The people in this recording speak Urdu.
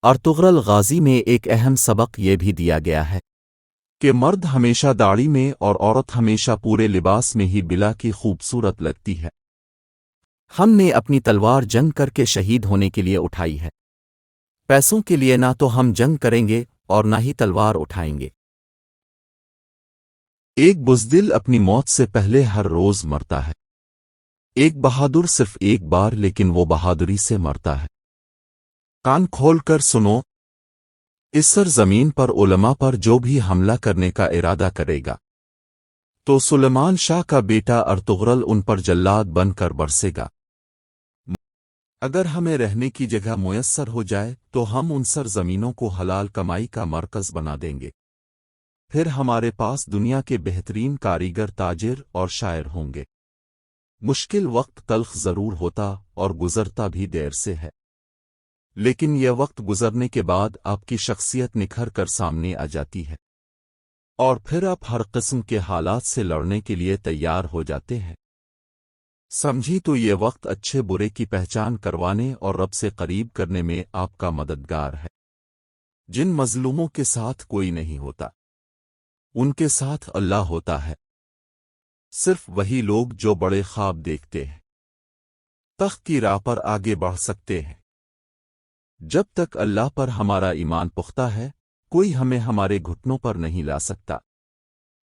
ارطغرل غازی میں ایک اہم سبق یہ بھی دیا گیا ہے کہ مرد ہمیشہ داڑھی میں اور عورت ہمیشہ پورے لباس میں ہی بلا کی خوبصورت لگتی ہے۔ ہم نے اپنی تلوار جنگ کر کے شہید ہونے کے لیے اٹھائی ہے۔ پیسوں کے لیے نہ تو ہم جنگ کریں گے اور نہ ہی تلوار اٹھائیں گے۔ ایک بزدل اپنی موت سے پہلے ہر روز مرتا ہے۔ ایک بہادر صرف ایک بار لیکن وہ بہادری سے مرتا ہے۔ کان کھول کر سنو، اس سرزمین پر علماء پر جو بھی حملہ کرنے کا ارادہ کرے گا تو سلیمان شاہ کا بیٹا ارطغرل ان پر جلاد بن کر برسے گا۔ اگر ہمیں رہنے کی جگہ میسر ہو جائے تو ہم ان سرزمینوں کو حلال کمائی کا مرکز بنا دیں گے، پھر ہمارے پاس دنیا کے بہترین کاریگر، تاجر اور شاعر ہوں گے۔ مشکل وقت تلخ ضرور ہوتا اور گزرتا بھی دیر سے ہے، لیکن یہ وقت گزرنے کے بعد آپ کی شخصیت نکھر کر سامنے آ جاتی ہے، اور پھر آپ ہر قسم کے حالات سے لڑنے کے لیے تیار ہو جاتے ہیں۔ سمجھی تو یہ وقت اچھے برے کی پہچان کروانے اور رب سے قریب کرنے میں آپ کا مددگار ہے۔ جن مظلوموں کے ساتھ کوئی نہیں ہوتا، ان کے ساتھ اللہ ہوتا ہے۔ صرف وہی لوگ جو بڑے خواب دیکھتے ہیں تخت کی راہ پر آگے بڑھ سکتے ہیں۔ جب تک اللہ پر ہمارا ایمان پختہ ہے، کوئی ہمیں ہمارے گھٹنوں پر نہیں لا سکتا۔